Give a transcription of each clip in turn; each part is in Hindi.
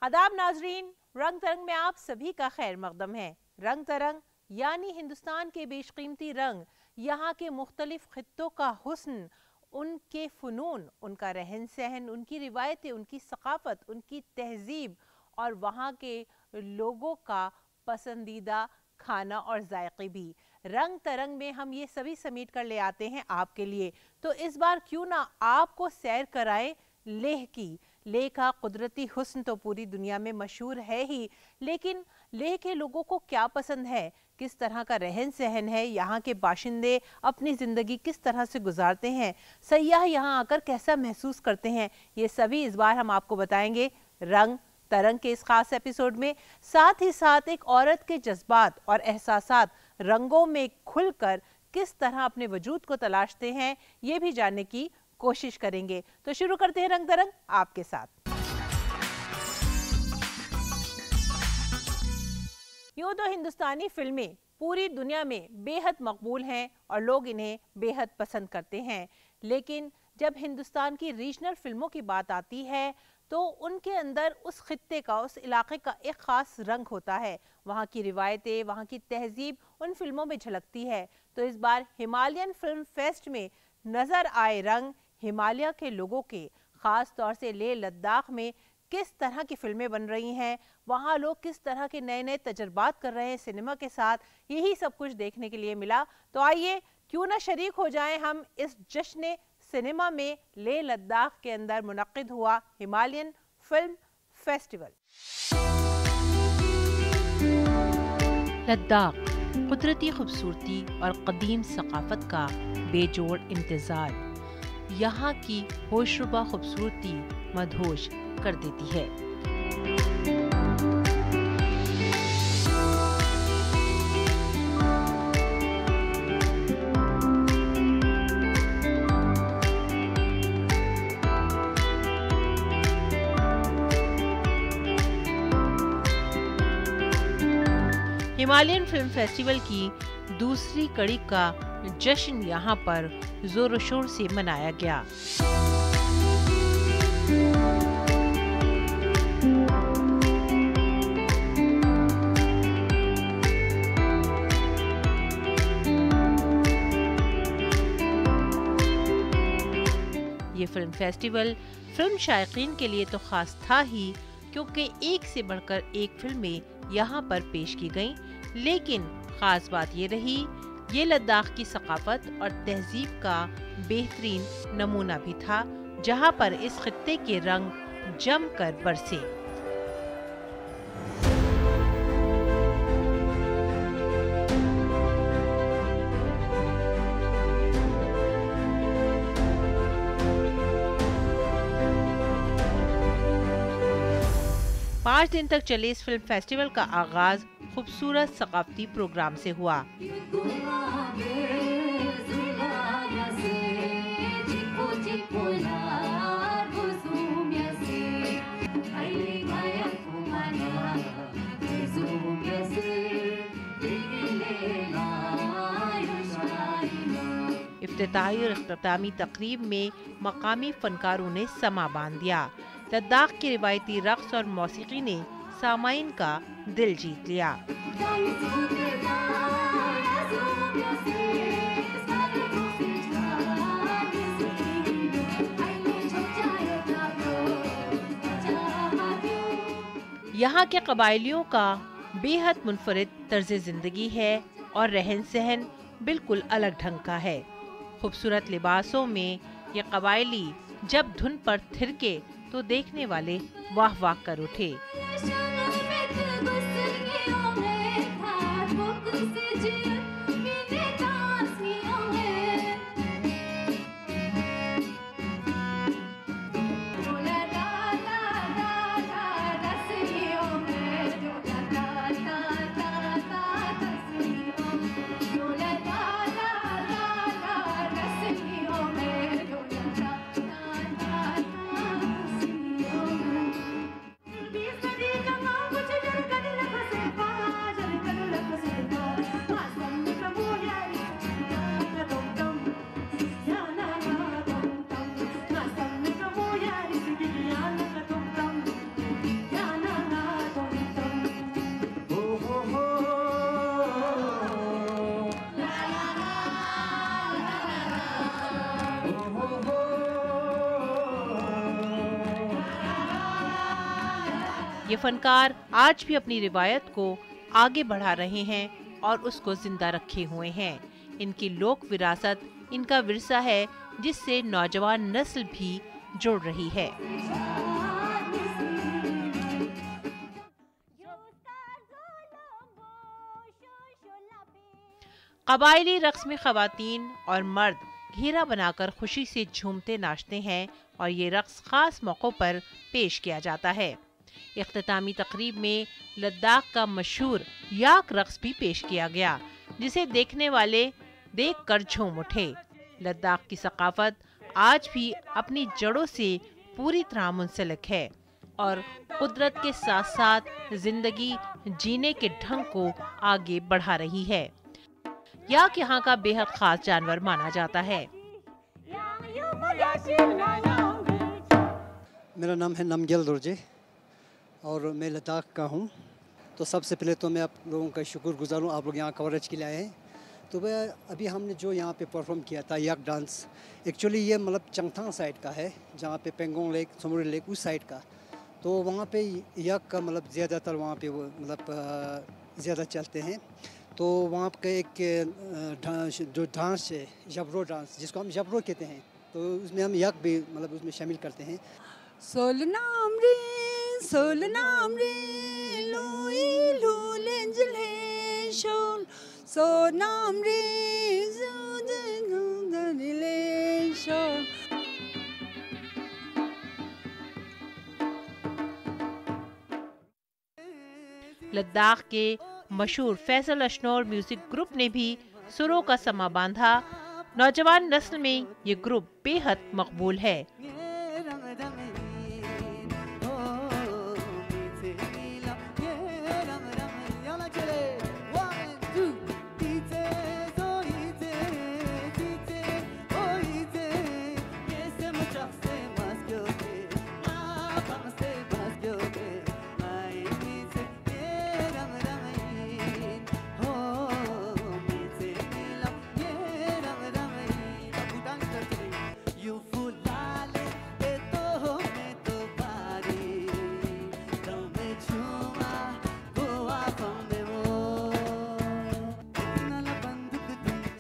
आदाब नाजरीन, रंग तरंग में आप सभी का खैर मकदम है। रंग तरंग यानी हिंदुस्तान के बेशकीमती रंग, यहाँ के मुख्तलिफ खित्तों का हुस्न, उनके फ़नून, उनका रहन सहन, उनकी रिवायतें, उनकी सकाफ़त, उनकी तहजीब और वहाँ के लोगों का पसंदीदा खाना और जायके भी। रंग तरंग में हम ये सभी समेट कर ले आते हैं आपके लिए। तो इस बार क्यों ना आपको सैर कराएं लेह की। लेह का कुदरती हुस्न तो पूरी दुनिया में मशहूर है ही, लेकिन लेह के लोगों को क्या पसंद है, किस तरह का रहन सहन है, यहाँ के बाशिंदे अपनी ज़िंदगी किस तरह से गुजारते हैं, सयाह यहाँ आकर कैसा महसूस करते हैं, ये सभी इस बार हम आपको बताएंगे रंग तरंग के इस खास एपिसोड में। साथ ही साथ एक औरत के जज्बात और एहसासात रंगों में खुलकर किस तरह अपने वजूद को तलाशते हैं, ये भी जानने की कोशिश करेंगे। तो शुरू करते हैं रंग तरंग आपके साथ। यूं तो हिंदुस्तानी फिल्में पूरी दुनिया में बेहद मकबूल हैं और लोग इन्हें बेहद पसंद करते हैं, लेकिन जब हिंदुस्तान की रीजनल फिल्मों की बात आती है तो उनके अंदर उस खित्ते का, उस इलाके का एक ख़ास रंग होता है। वहाँ की रिवायतें, वहाँ की तहजीब उन फिल्मों में झलकती है। तो इस बार हिमालयन फिल्म फेस्ट में नज़र आए रंग हिमालय के लोगों के, ख़ास तौर से लेह लद्दाख में किस तरह की फिल्में बन रही हैं, वहाँ लोग किस तरह के नए नए तजर्बात कर रहे हैं सिनेमा के साथ, यही सब कुछ देखने के लिए मिला। तो आइए क्यों ना शरीक हो जाएं हम इस जश्न सिनेमा में लेह लद्दाख के अंदर मुनक्किद हुआ हिमालयन फिल्म फेस्टिवल। लद्दाख कुदरती खूबसूरती और कदीम सकाफत का बेजोड़ इम्तिज़ाज यहाँ की होशरुबा खूबसूरती मदहोश कर देती है। हिमालयन फिल्म फेस्टिवल की दूसरी कड़ी का जश्न यहाँ पर जोर शोर से मनाया गया। ये फिल्म फेस्टिवल फिल्म शायकीन के लिए तो खास था ही, क्योंकि एक से बढ़कर एक फिल्में यहाँ पर पेश की गईं, लेकिन खास बात ये रही, ये लद्दाख की सकाफत और तहजीब का बेहतरीन नमूना भी था, जहाँ पर इस खित्ते के रंग जमकर बरसे। पाँच दिन तक चले इस फिल्म फेस्टिवल का आगाज खूबसूरत सकाफती प्रोग्राम से हुआ। इफ्तिताही और इख्तितामी तकरीब में मकामी फनकारों ने समा बांध दिया। लद्दाख की रिवायती रक्स और मौसीकी ने सामाइन का दिल जीत लिया। यहाँ के कबायलियों का बेहद मुनफरिद तर्ज जिंदगी है और रहन सहन बिल्कुल अलग ढंग का है। खूबसूरत लिबासों में ये कबायली जब धुन पर थिरके तो देखने वाले वाह वाह कर उठे। ये फनकार आज भी अपनी रिवायत को आगे बढ़ा रहे हैं और उसको जिंदा रखे हुए हैं। इनकी लोक विरासत इनका विरसा है जिससे नौजवान नस्ल भी जुड़ रही है। कबायली रक्स में खवातीन और मर्द घेरा बनाकर खुशी से झूमते नाचते हैं और ये रक्स खास मौक़ों पर पेश किया जाता है। इख्तितामी तकरीब में लद्दाख का मशहूर याक रक्स भी पेश किया गया, जिसे देखने वाले देखकर झूम उठे। लद्दाख की सकाफत आज भी अपनी जड़ों से पूरी तरह मुंसलिक है और कुदरत के साथ साथ जिंदगी जीने के ढंग को आगे बढ़ा रही है। याक यहाँ का बेहद खास जानवर माना जाता है। मेरा नाम है नमग्याल दोरजे और मैं लद्दाख का हूँ। तो सबसे पहले तो मैं आप लोगों का शुक्रगुजार हूँ, आप लोग यहाँ कवरेज के लिए आए हैं। तो वह अभी हमने जो यहाँ पे परफॉर्म किया था याक डांस, एक्चुअली ये मतलब चंगथांग साइड का है, जहाँ पे पेंगोंग लेक, समुद्री लेक उस साइड का। तो वहाँ पे याक का मतलब ज़्यादातर वहाँ पे वो मतलब ज़्यादा चलते हैं। तो वहाँ का एक जो डांस है जबरो डांस, जिसको हम जबरो कहते हैं, तो उसमें हम याक भी मतलब उसमें शामिल करते हैं। सोलनाम रे लोई लूलेंजले शोल सोनाम रे ज़ुदगुदले शोल। लद्दाख के मशहूर फैसल अशनोर म्यूजिक ग्रुप ने भी सुरों का समा बांधा। नौजवान नस्ल में ये ग्रुप बेहद मकबूल है।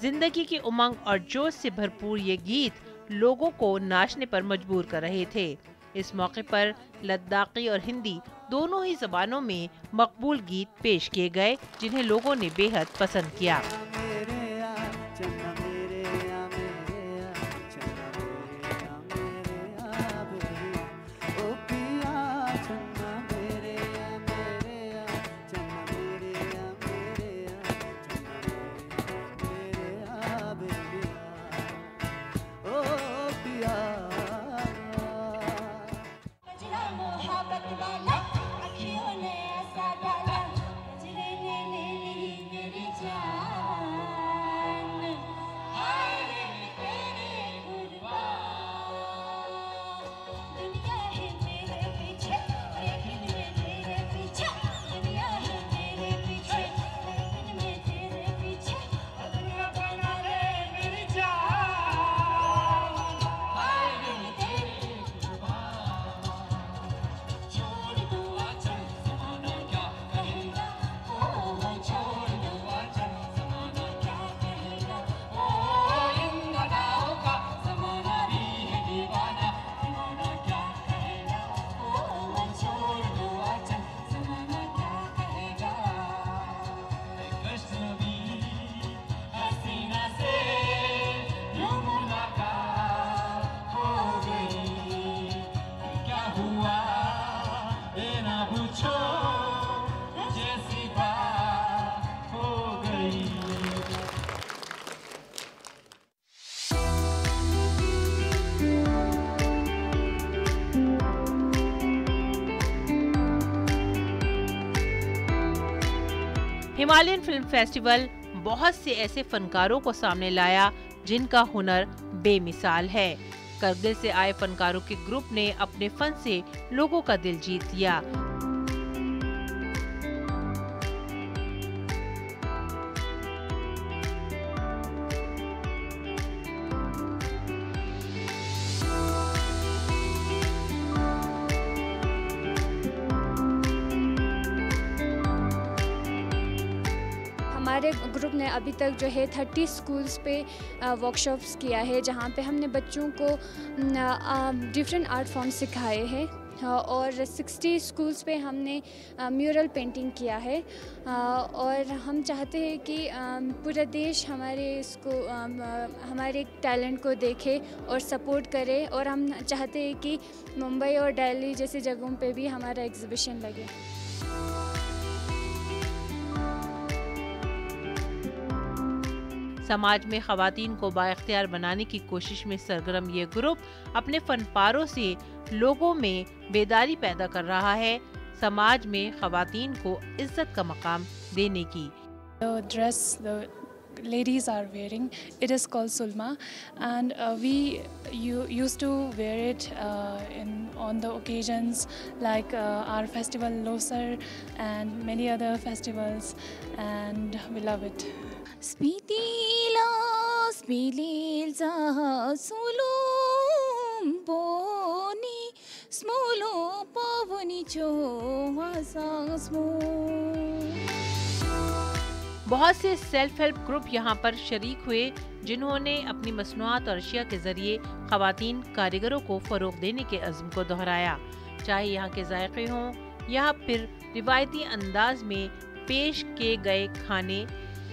जिंदगी की उमंग और जोश से भरपूर ये गीत लोगों को नाचने पर मजबूर कर रहे थे। इस मौके पर लद्दाखी और हिंदी दोनों ही जबानों में मकबूल गीत पेश किए गए, जिन्हें लोगों ने बेहद पसंद किया। हिमालयन फिल्म फेस्टिवल बहुत से ऐसे फनकारों को सामने लाया जिनका हुनर बेमिसाल है। करगिल से आए फनकारों के ग्रुप ने अपने फन से लोगों का दिल जीत लिया। हमारे ग्रुप ने अभी तक जो है 30 स्कूल्स पे वर्कशॉप्स किया है, जहाँ पे हमने बच्चों को डिफरेंट आर्ट फॉर्म्स सिखाए हैं और 60 स्कूल्स पे हमने म्यूरल पेंटिंग किया है और हम चाहते हैं कि पूरा देश हमारे टैलेंट को देखे और सपोर्ट करे, और हम चाहते हैं कि मुंबई और दिल्ली जैसी जगहों पे भी हमारा एग्जीबिशन लगे। समाज में ख़वातीन को बाइख्तियार बनाने की कोशिश में सरगर्म ये ग्रुप अपने फनपारों से लोगों में बेदारी पैदा कर रहा है समाज में ख़वातीन को इज्जत का मकाम देने की। Dress ladies are wearing, it is called sulma, and we used to wear it on the occasions like our festival Losar and many other festivals, and we love it. Spitila spililza sulum poni smulo pavani choasa smo। बहुत से सेल्फ हेल्प ग्रुप यहाँ पर शरीक हुए जिन्होंने अपनी मसनूआत और अशिया के जरिए ख़वातीन कारीगरों को फ़रोग़ देने के अज़्म को दोहराया। चाहे यहाँ के जायके हों या फिर रिवायती अंदाज में पेश किए गए खाने,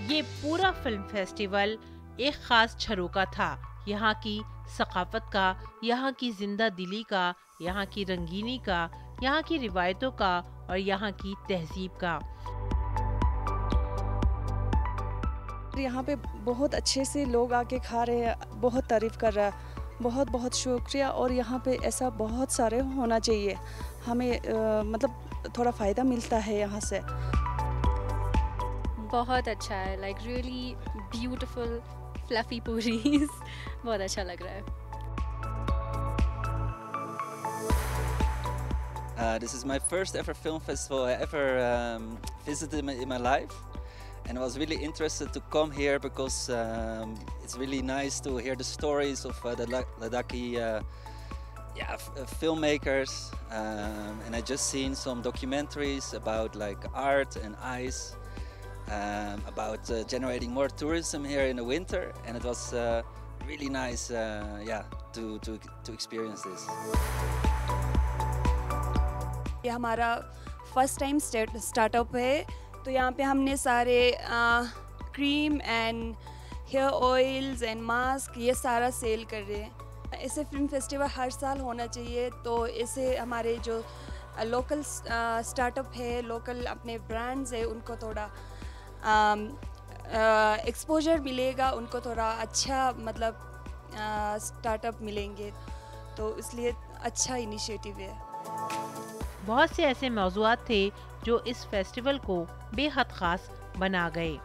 ये पूरा फिल्म फेस्टिवल एक ख़ास झरोका था यहाँ की सकाफ़त का, यहाँ की जिंदा दिली का, यहाँ की रंगीनी का, यहाँ की रिवायतों का और यहाँ की तहजीब का। यहाँ पे बहुत अच्छे से लोग आके खा रहे हैं, बहुत तारीफ़ कर रहा है, बहुत बहुत शुक्रिया। और यहाँ पे ऐसा बहुत सारे होना चाहिए, हमें मतलब थोड़ा फ़ायदा मिलता है यहाँ से। बहुत अच्छा है, like really beautiful fluffy puris बहुत अच्छा लग रहा है। This is my first ever film festival I ever visited in my life. And I was really interested to come here because it's really nice to hear the stories of the Ladakhi filmmakers. And I just seen some documentaries about like art and ice, about generating more tourism here in the winter. And it was really nice, to experience this. ये हमारा फर्स्ट टाइम स्टार्टअप है, तो यहाँ पे हमने सारे cream and hair oils and mask ये सारा सेल कर रहे हैं। ऐसे फिल्म फेस्टिवल हर साल होना चाहिए, तो ऐसे हमारे जो लोकल स्टार्टअप है, लोकल अपने ब्रांड्स है, उनको थोड़ा एक्सपोजर मिलेगा, उनको थोड़ा अच्छा मतलब स्टार्टअप मिलेंगे, तो इसलिए अच्छा इनिशिएटिव है। बहुत से ऐसे मौज़ूआत थे जो इस फेस्टिवल को बेहद ख़ास बना गए।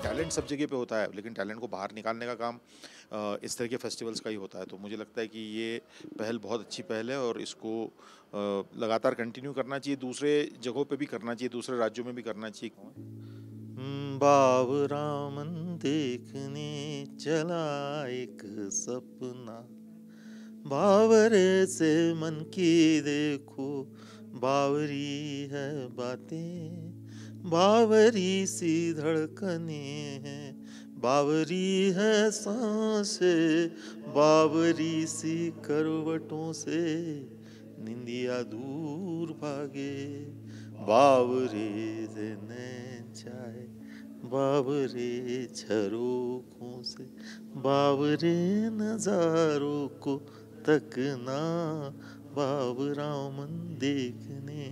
टैलेंट सब जगह पे होता है, लेकिन टैलेंट को बाहर निकालने का काम इस तरह के फेस्टिवल्स का ही होता है। तो मुझे लगता है कि ये पहल बहुत अच्छी पहल है और इसको लगातार कंटिन्यू करना चाहिए, दूसरे जगहों पे भी करना चाहिए, दूसरे राज्यों में भी करना चाहिए। बावरामन देखने चला एक सपना, बावरे से मन की देखो बावरी है बातें, बावरी सी धड़कने हैं, बावरी है सांसें, बावरी सी करवटों से निंदिया दूर भागे, बावरे से नैन जाए, बावरे झरोखों से, बावरे नजारों को तकना, बावरामन देखने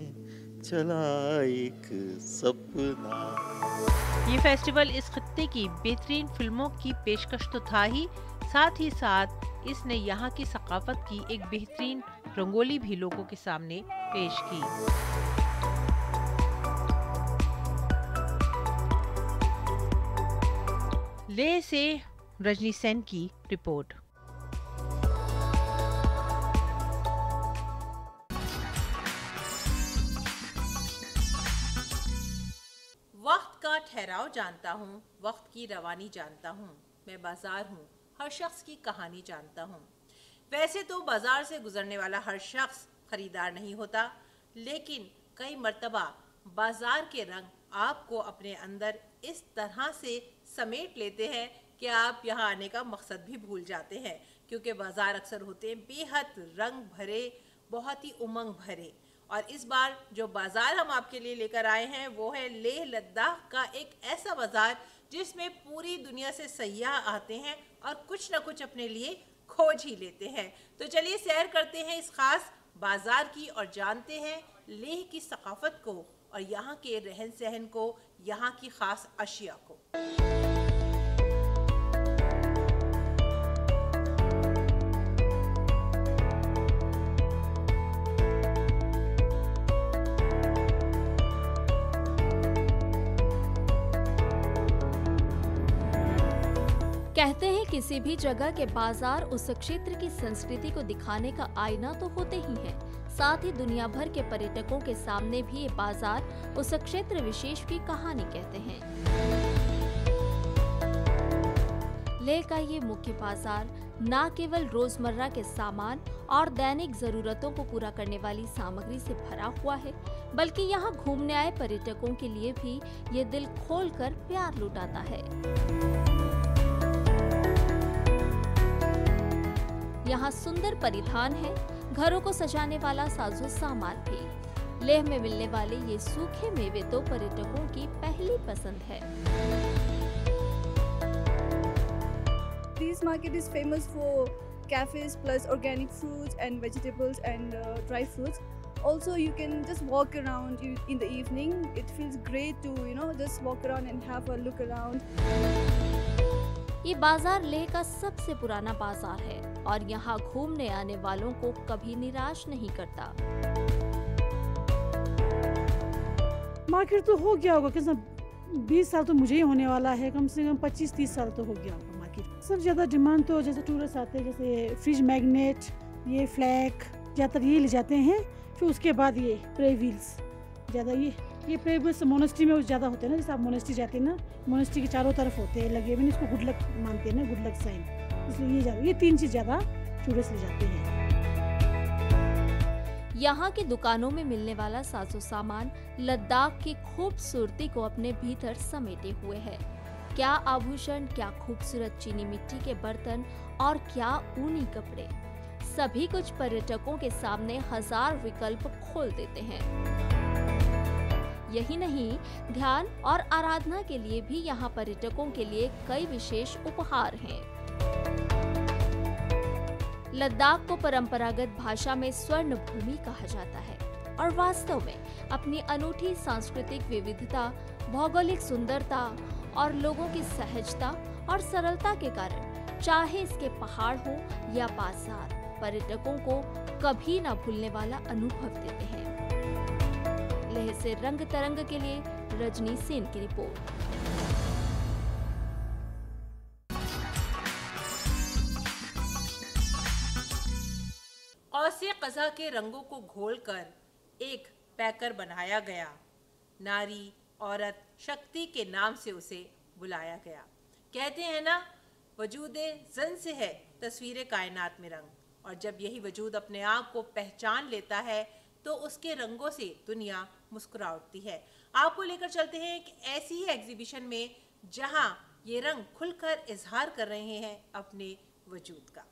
चला एक सपना। ये फेस्टिवल इस खित्ते की बेहतरीन फिल्मों की पेशकश तो था ही, साथ ही साथ इसने यहाँ की सकाफत की एक बेहतरीन रंगोली भी लोगों के सामने पेश की। ले से रजनी सेन की रिपोर्ट। वक्त का ठहराव जानता हूँ, वक्त की रवानी जानता हूँ, मैं बाजार हूँ, हर शख्स की कहानी जानता हूँ। वैसे तो बाजार से गुजरने वाला हर शख्स खरीदार नहीं होता, लेकिन कई मर्तबा बाजार के रंग आपको अपने अंदर इस तरह से समेट लेते हैं कि आप यहाँ आने का मकसद भी भूल जाते हैं, क्योंकि बाजार अक्सर होते हैं बेहद रंग भरे, बहुत ही उमंग भरे। और इस बार जो बाज़ार हम आपके लिए लेकर आए हैं वो है लेह लद्दाख का एक ऐसा बाज़ार जिसमें पूरी दुनिया से सयाह आते हैं और कुछ ना कुछ अपने लिए खोज ही लेते हैं। तो चलिए सैर करते हैं इस खास बाज़ार की और जानते हैं लेह की सकाफत को और यहाँ के रहन सहन को, यहाँ की ख़ास अशिया को। कहते हैं किसी भी जगह के बाजार उस क्षेत्र की संस्कृति को दिखाने का आईना तो होते ही हैं, साथ ही दुनिया भर के पर्यटकों के सामने भी ये बाजार उस क्षेत्र विशेष की कहानी कहते हैं। लेह का ये मुख्य बाजार न केवल रोजमर्रा के सामान और दैनिक जरूरतों को पूरा करने वाली सामग्री से भरा हुआ है, बल्कि यहाँ घूमने आए पर्यटकों के लिए भी ये दिल खोलकर प्यार लुटाता है। यहाँ सुंदर परिधान है, घरों को सजाने वाला साजो सामान भी। लेह में मिलने वाले ये सूखे मेवे तो पर्यटकों की पहली पसंद है। This market is famous for cafes plus organic fruits and vegetables and dry fruits. Also, you can just walk around in the evening. It feels great to just walk around and have a look around. ये बाजार लेह का सबसे पुराना बाजार है और यहाँ घूमने आने वालों को कभी निराश नहीं करता। मार्केट तो हो गया होगा, 20 साल तो मुझे ही होने वाला है, कम से कम 25-30 साल तो हो गया होगा मार्केट। सब ज्यादा डिमांड तो जैसे टूरिस्ट आते हैं, जैसे फ्रिज मैग्नेट, ये फ्लैग ज्यादातर ये ले जाते हैं, फिर उसके बाद ये प्रे व्हील्स ज्यादा ये प्रे व्हील्स मोनेस्ट्री में ज्यादा होते हैं ना। जैसे आप मोनेस्ट्री जाते हैं ना, मोनेस्ट्री के चारों तरफ होते हैं लगे हुए, इसको गुड लक मानते हैं ना, गुड लक साइन, इसलिए ये 3 चीज ज्यादा टूरिस्ट ले जाते हैं। यहाँ की दुकानों में मिलने वाला साजो सामान लद्दाख की खूबसूरती को अपने भीतर समेटे हुए है। क्या आभूषण, क्या खूबसूरत चीनी मिट्टी के बर्तन और क्या ऊनी कपड़े, सभी कुछ पर्यटकों के सामने हजार विकल्प खोल देते हैं। यही नहीं, ध्यान और आराधना के लिए भी यहाँ पर्यटकों के लिए कई विशेष उपहार हैं। लद्दाख को परंपरागत भाषा में स्वर्ण भूमि कहा जाता है और वास्तव में अपनी अनूठी सांस्कृतिक विविधता, भौगोलिक सुंदरता और लोगों की सहजता और सरलता के कारण चाहे इसके पहाड़ हो या बाजार, पर्यटकों को कभी न भूलने वाला अनुभव देते हैं। लेह से रंग तरंग के लिए रजनी सेन की रिपोर्ट। औसे कज़ा के रंगों को घोलकर एक पैकर बनाया गया। नारी, औरत, शक्ति के नाम से उसे बुलाया गया। कहते हैं ना, वजूदे जन से है तस्वीर कायनात में रंग, और जब यही वजूद अपने आप को पहचान लेता है तो उसके रंगों से दुनिया मुस्कुरा उठती है। आपको लेकर चलते हैं एक ऐसी ही एग्जीबिशन में जहां ये रंग खुलकर इजहार कर रहे हैं अपने वजूद का।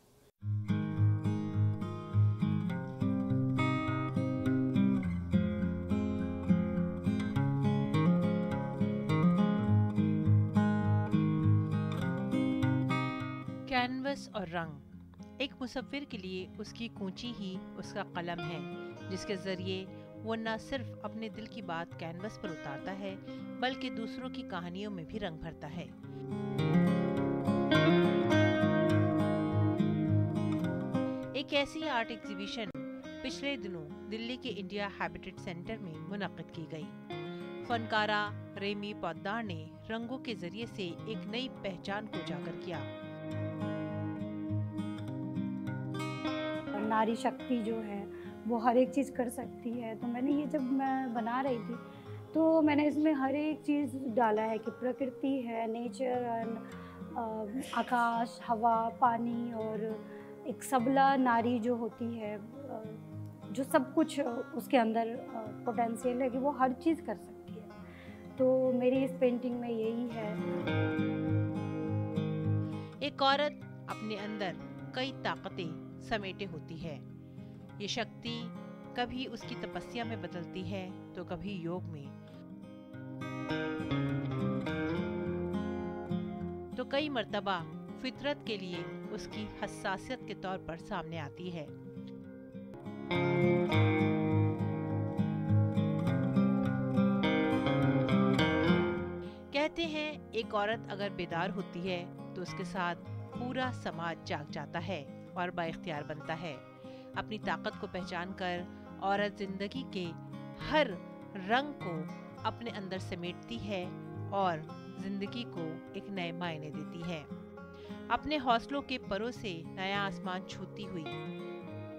कैनवस और रंग एक मुसव्विर के लिए उसकी कूंची ही उसका कलम है, जिसके जरिए वो न सिर्फ अपने दिल की बात कैनवस पर उतारता है, बल्कि दूसरों की कहानियों में भी रंग भरता है। एक ऐसी आर्ट एग्जीबिशन पिछले दिनों दिल्ली के इंडिया हैबिटेट सेंटर में मुनक्किद की गई। फनकारा रेमी पोद्दार ने रंगों के जरिए से एक नई पहचान को उजागर किया। नारी शक्ति जो है वो हर एक चीज़ कर सकती है, तो मैंने ये जब मैं बना रही थी तो मैंने इसमें हर एक चीज़ डाला है कि प्रकृति है, नेचर एंड आकाश, हवा, पानी और एक सबला नारी जो होती है, जो सब कुछ उसके अंदर पोटेंशियल है कि वो हर चीज़ कर सकती है। तो मेरी इस पेंटिंग में यही है। एक औरत अपने अंदर कई ताकतें समेटे होती है। ये शक्ति कभी उसकी तपस्या में बदलती है तो कभी योग में, तो कई मर्तबा फितरत के लिए उसकी हसासियत के तौर पर सामने आती है। कहते हैं एक औरत अगर बेदार होती है तो उसके साथ पूरा समाज जाग जाता है और बाइख्तियार बनता है। अपनी ताकत को पहचान कर औरत जिंदगी के हर रंग को अपने अंदर समेटती है और जिंदगी को एक नए मायने देती है। अपने हौसलों के परों से नया आसमान छूती हुई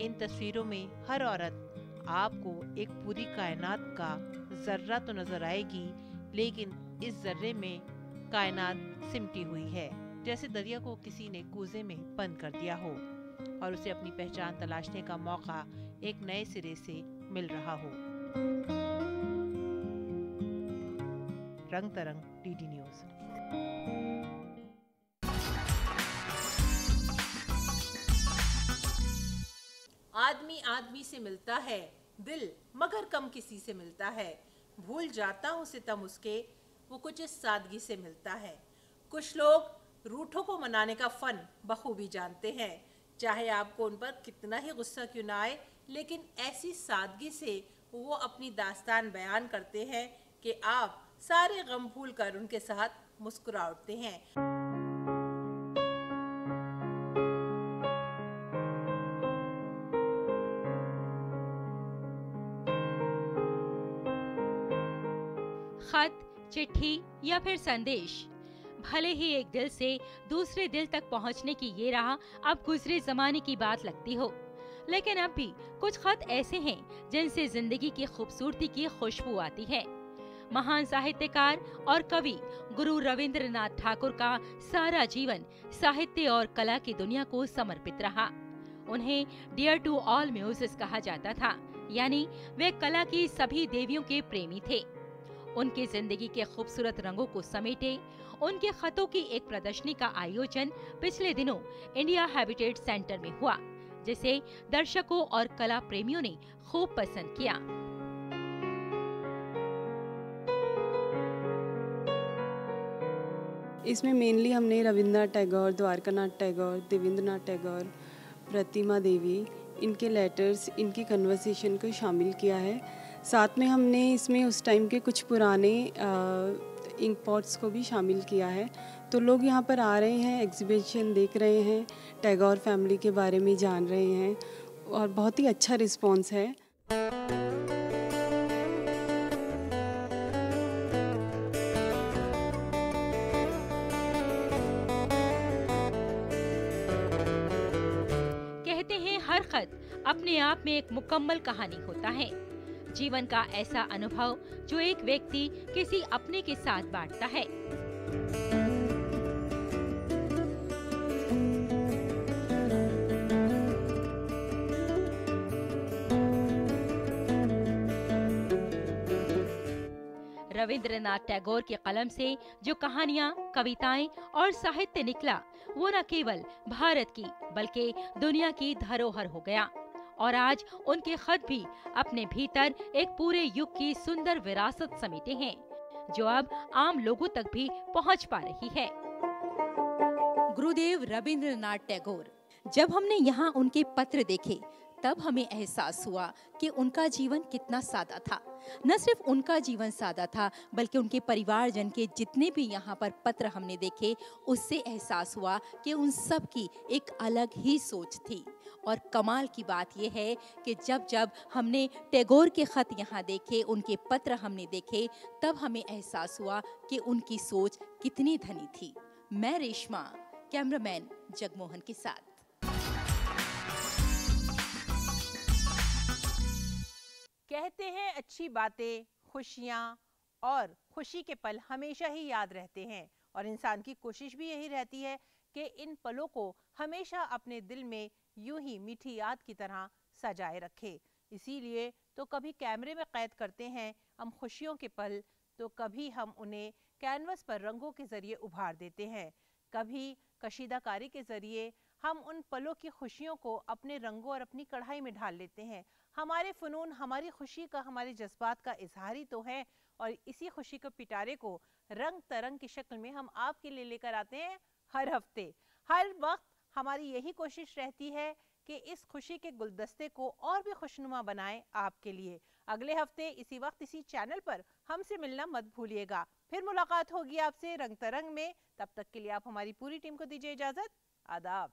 इन तस्वीरों में हर औरत आपको एक पूरी कायनात का जर्रा तो नजर आएगी, लेकिन इस जर्रे में कायनात सिमटी हुई है, जैसे दरिया को किसी ने कूजे में बंद कर दिया हो और उसे अपनी पहचान तलाशने का मौका एक नए सिरे से मिल रहा हो। रंग तरंग, डीडी न्यूज़। आदमी आदमी से मिलता है दिल मगर कम किसी से मिलता है। भूल जाता हूँ सितम उसके, वो कुछ इस सादगी से मिलता है। कुछ लोग रूठों को मनाने का फन बखूबी जानते हैं, चाहे आपको उन पर कितना ही गुस्सा क्यों ना आए, लेकिन ऐसी सादगी से वो अपनी दास्तान बयान करते हैं कि आप सारे गम भूल कर उनके साथ मुस्कुरा उठते हैं। खत, चिट्ठी या फिर संदेश, भले ही एक दिल से दूसरे दिल तक पहुंचने की ये राह अब गुजरे जमाने की बात लगती हो, लेकिन अब भी कुछ खत ऐसे हैं जिनसे जिंदगी की खूबसूरती की खुशबू आती है। महान साहित्यकार और कवि गुरु रविंद्रनाथ ठाकुर का सारा जीवन साहित्य और कला की दुनिया को समर्पित रहा। उन्हें डियर टू ऑल म्यूजेस कहा जाता था, यानी वे कला की सभी देवियों के प्रेमी थे। उनकी जिंदगी के खूबसूरत रंगों को समेटे उनके खतों की एक प्रदर्शनी का आयोजन पिछले दिनों इंडिया हैबिटेट सेंटर में हुआ, जिसे दर्शकों और कला प्रेमियों ने खूब पसंद किया। इसमें मेनली हमने रविंद्रनाथ टैगोर, द्वारकानाथ टैगोर, देवेंद्रनाथ टैगोर, प्रतिमा देवी, इनके लेटर्स, इनकी कन्वर्सेशन को शामिल किया है। साथ में हमने इसमें उस टाइम के कुछ पुराने इंक पॉट्स को भी शामिल किया है। तो लोग यहाँ पर आ रहे हैं, एग्जीबिशन देख रहे हैं, टैगोर फैमिली के बारे में जान रहे हैं और बहुत ही अच्छा रिस्पॉन्स है। कहते हैं हर खत अपने आप में एक मुकम्मल कहानी होता है, जीवन का ऐसा अनुभव जो एक व्यक्ति किसी अपने के साथ बांटता है। रविंद्रनाथ टैगोर के कलम से जो कहानियाँ, कविताएं और साहित्य निकला, वो न केवल भारत की बल्कि दुनिया की धरोहर हो गया और आज उनके खत भी अपने भीतर एक पूरे युग की सुंदर विरासत समेटे हैं, जो अब आम लोगों तक भी पहुंच पा रही है। गुरुदेव रविंद्रनाथ टैगोर, जब हमने यहाँ उनके पत्र देखे तब हमें एहसास हुआ कि उनका जीवन कितना सादा था। न सिर्फ उनका जीवन सादा था, बल्कि उनके परिवारजन के जितने भी यहाँ पर पत्र हमने देखे, उससे एहसास हुआ कि उन सब की एक अलग ही सोच थी। और कमाल की बात यह है कि जब जब हमने टैगोर के खत यहाँ देखे, उनके पत्र हमने देखे, तब हमें एहसास हुआ कि उनकी सोच कितनी धनी थी। मैं रेशमा, कैमरामैन जगमोहन के साथ। कहते हैं अच्छी बातें, खुशियाँ और खुशी के पल हमेशा ही याद रहते हैं, और इंसान की कोशिश भी यही रहती है कि इन पलों को हमेशा अपने दिल में यूं ही मीठी याद की तरह सजाए रखे। इसीलिए तो कभी कैमरे में कैद करते हैं हम खुशियों के पल, तो कभी हम उन्हें कैनवस पर रंगों के ज़रिए उभार देते हैं। कभी कशीदाकारी के ज़रिए हम उन पलों की खुशियों को अपने रंगों और अपनी कढ़ाई में ढाल लेते हैं। हमारे फ़नून हमारी खुशी का, हमारे जज्बात का इजहार ही तो है, और इसी खुशी के पिटारे को रंग तरंग की शक्ल में हम आपके लिए लेकर आते हैं हर हफ्ते। हर वक्त हमारी यही कोशिश रहती है कि इस खुशी के गुलदस्ते को और भी खुशनुमा बनाएं आपके लिए। अगले हफ्ते इसी वक्त इसी चैनल पर हमसे मिलना मत भूलिएगा। फिर मुलाकात होगी आपसे रंग तरंग में। तब तक के लिए आप हमारी पूरी टीम को दीजिए इजाज़त। आदाब।